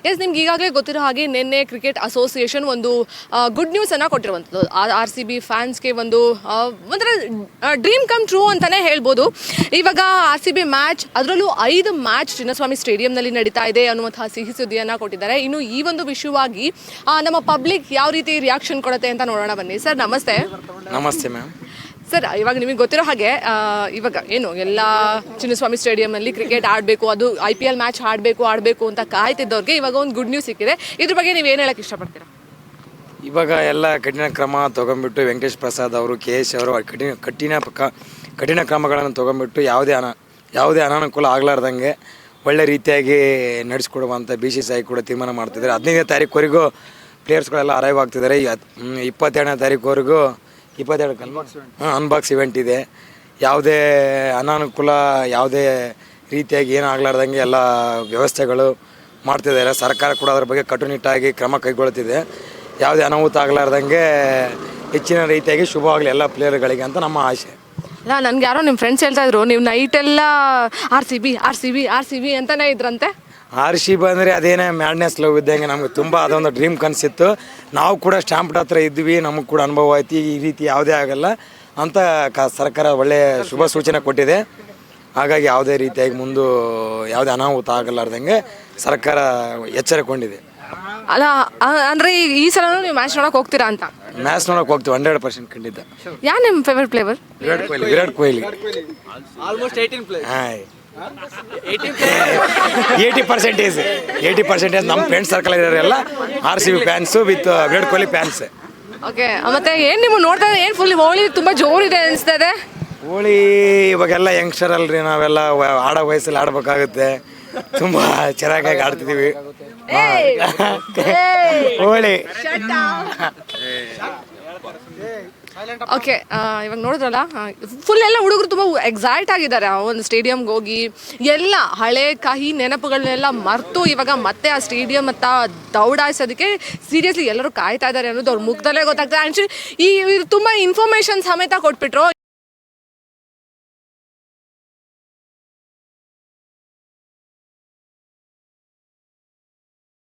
S, ನಿಮ್ಗೆ ಈಗಾಗಲೇ ಗೊತ್ತಿರೋ ಹಾಗೆ ನಿನ್ನೆ ಕ್ರಿಕೆಟ್ ಅಸೋಸಿಯೇಷನ್ ಒಂದು ಗುಡ್ ನ್ಯೂಸನ್ನು ಕೊಟ್ಟಿರುವಂಥದ್ದು. ಆರ್ ಸಿ ಬಿ ಫ್ಯಾನ್ಸ್ಗೆ ಒಂಥರ ಡ್ರೀಮ್ ಕಮ್ ಟ್ರೂ ಅಂತಲೇ ಹೇಳ್ಬೋದು. ಇವಾಗ ಆರ್ ಸಿ ಬಿ ಮ್ಯಾಚ್, ಅದರಲ್ಲೂ 5 ಮ್ಯಾಚ್ ಚಿನ್ನಸ್ವಾಮಿ ಸ್ಟೇಡಿಯಂನಲ್ಲಿ ನಡೀತಾ ಇದೆ ಅನ್ನುವಂತಹ ಸಿಹಿ ಸುದ್ದಿಯನ್ನು ಕೊಟ್ಟಿದ್ದಾರೆ. ಇನ್ನು ಈ ಒಂದು ವಿಷಯವಾಗಿ ನಮ್ಮ ಪಬ್ಲಿಕ್ ಯಾವ ರೀತಿ ರಿಯಾಕ್ಷನ್ ಕೊಡುತ್ತೆ ಅಂತ ನೋಡೋಣ ಬನ್ನಿ. ಸರ್ ನಮಸ್ತೆ. ನಮಸ್ತೆ ಮ್ಯಾಮ್. ಸರ್, ಇವಾಗ ನಿಮಗೆ ಗೊತ್ತಿರೋ ಹಾಗೆ ಇವಾಗ ಏನು ಎಲ್ಲ ಚಿನ್ನಸ್ವಾಮಿ ಸ್ಟೇಡಿಯಂನಲ್ಲಿ ಕ್ರಿಕೆಟ್ ಆಡಬೇಕು, ಅದು IPL ಮ್ಯಾಚ್ ಆಡಬೇಕು ಅಂತ ಕಾಯ್ತಿದ್ದವ್ರಿಗೆ ಇವಾಗ ಒಂದು ಗುಡ್ ನ್ಯೂಸ್ ಸಿಕ್ಕಿದೆ. ಇದ್ರ ಬಗ್ಗೆ ನೀವು ಏನು ಹೇಳಕ್ಕೆ ಇಷ್ಟಪಡ್ತೀರಾ? ಇವಾಗ ಎಲ್ಲ ಕಠಿಣ ಕ್ರಮ ತೊಗೊಂಡ್ಬಿಟ್ಟು ವೆಂಕಟೇಶ್ ಪ್ರಸಾದ್ ಅವರು, KS ಅವರು ಕಠಿಣ ಕ್ರಮಗಳನ್ನು ತೊಗೊಂಡ್ಬಿಟ್ಟು ಯಾವುದೇ ಅನಾನುಕೂಲ ಆಗಲಾರ್ದಂಗೆ ಒಳ್ಳೆ ರೀತಿಯಾಗಿ ನಡೆಸ್ಕೊಡುವಂಥ BCCI ಕೂಡ ತೀರ್ಮಾನ ಮಾಡ್ತಿದ್ದಾರೆ. 15ನೇ ತಾರೀಕುವರೆಗೂ ಪ್ಲೇಯರ್ಸ್ಗಳೆಲ್ಲ ಅರೈವ್ ಆಗ್ತಿದ್ದಾರೆ. 22ನೇ ತಾರೀಕುವರೆಗೂ ಅನ್ಬಾಕ್ಸ್ ಇವೆಂಟ್ ಇದೆ. ಯಾವುದೇ ಅನಾನುಕೂಲ, ಯಾವುದೇ ರೀತಿಯಾಗಿ ಏನು ಆಗಲಾರ್ದಂಗೆ ಎಲ್ಲ ವ್ಯವಸ್ಥೆಗಳು ಮಾಡ್ತಿದ್ದಾರೆ. ಸರ್ಕಾರ ಕೂಡ ಅದರ ಬಗ್ಗೆ ಕಟ್ಟುನಿಟ್ಟಾಗಿ ಕ್ರಮ ಕೈಗೊಳ್ಳುತ್ತಿದೆ. ಯಾವುದೇ ಅನಾಹುತ ಆಗಲಾರ್ದಂಗೆ ಹೆಚ್ಚಿನ ರೀತಿಯಾಗಿ ಶುಭವಾಗಲಿ ಎಲ್ಲ ಪ್ಲೇಯರ್ಗಳಿಗೆ ಅಂತ ನಮ್ಮ ಆಸೆ. ಅಲ್ಲ, ನನಗೆ ಯಾರೋ ನಿಮ್ಮ ಫ್ರೆಂಡ್ಸ್ ಹೇಳ್ತಾ ಇದ್ರು, ನೀವು ನೈಟೆಲ್ಲ ಆರ್ ಸಿ ಬಿ ಅಂತಲೇ ಇದ್ರಂತೆ. RCB ಅಂದರೆ ಅದೇನೇ ಮ್ಯಾಡ್ನೆಸ್ ಲವ್ ಇದ್ದಂಗೆ ನಮಗೆ ತುಂಬ ಅದೊಂದು ಡ್ರೀಮ್ ಕನಸಿತ್ತು. ನಾವು ಕೂಡ ಸ್ಟ್ಯಾಂಪ್ ಹತ್ರ ಇದ್ವಿ, ನಮಗೆ ಕೂಡ ಅನುಭವ ಆಯ್ತು. ಈ ರೀತಿ ಯಾವುದೇ ಆಗಲ್ಲ ಅಂತ ಸರ್ಕಾರ ಒಳ್ಳೆಯ ಶುಭ ಸೂಚನೆ ಕೊಟ್ಟಿದೆ. ಹಾಗಾಗಿ ಯಾವುದೇ ರೀತಿಯಾಗಿ ಯಾವುದೇ ಅನಾಹುತ ಆಗಲಾರ್ದಂಗೆ ಸರ್ಕಾರ ಎಚ್ಚರಗೊಂಡಿದೆ. ಅಲ್ಲ ಅಂದರೆ ಈ ಸಲ ನೀವು ಮ್ಯಾಚ್ ನೋಡೋಕೆ ಹೋಗ್ತೀರಾ ಅಂತ? ಮ್ಯಾಚ್ ನೋಡೋಕೆ ಹೋಗ್ತೀವಿ 100% ಖಂಡಿತ. ಯಾರು ನಿಮ್ಮ favourite player? Virat Kohli. Almost 18 ಹಾಂ, 80% ನಮ್ಮ ಫ್ರೆಂಡ್ಸ್ ಸರ್ಕಲ್ ಇರೋರೆಲ್ಲ RCB fans with Virat Kohli fans. Okay, ಮತ್ತೆ ಏನು ನೀವು ನೋಡ್ತಾ ಏನು ಫುಲ್ ಹೋಳಿ ತುಂಬ ಜೋರಿದೆ ಅನಿಸ್ತದೆ? ಹೋಳಿ ಇವಾಗೆಲ್ಲ ಯಂಗ್ಸ್ಟರ್ ಅಲ್ರಿ, ನಾವೆಲ್ಲ ಆಡೋ ವಯಸ್ಸಲ್ಲಿ ಆಡ್ಬೇಕಾಗುತ್ತೆ. ತುಂಬ ಚೆನ್ನಾಗಿ ಆಡ್ತಿದ್ದೀವಿ ಹೋಳಿ. ಓಕೆ, ಇವಾಗ ನೋಡಿದ್ರಲ್ಲ, ಫುಲ್ ಎಲ್ಲ ಹುಡುಗರು ತುಂಬ ಎಕ್ಸೈಟ್ ಆಗಿದ್ದಾರೆ ಆ ಒಂದು ಸ್ಟೇಡಿಯಂಗೆ ಹೋಗಿ. ಎಲ್ಲ ಹಳೆ ಕಹಿ ನೆನಪುಗಳನ್ನೆಲ್ಲ ಮರೆತು ಇವಾಗ ಮತ್ತೆ ಆ ಸ್ಟೇಡಿಯಂ ಮತ್ತು ದೌಡಾಯಿಸೋದಕ್ಕೆ ಸೀರಿಯಸ್ಲಿ ಎಲ್ಲರೂ ಕಾಯ್ತಾ ಇದ್ದಾರೆ ಅನ್ನೋದು ಅವ್ರ ಮುಖದಲ್ಲೇ ಗೊತ್ತಾಗ್ತದೆ. ಆ್ಯಕ್ಚುಲಿ ತುಂಬ ಇನ್ಫಾರ್ಮೇಷನ್ ಸಮೇತ ಕೊಟ್ಬಿಟ್ರು.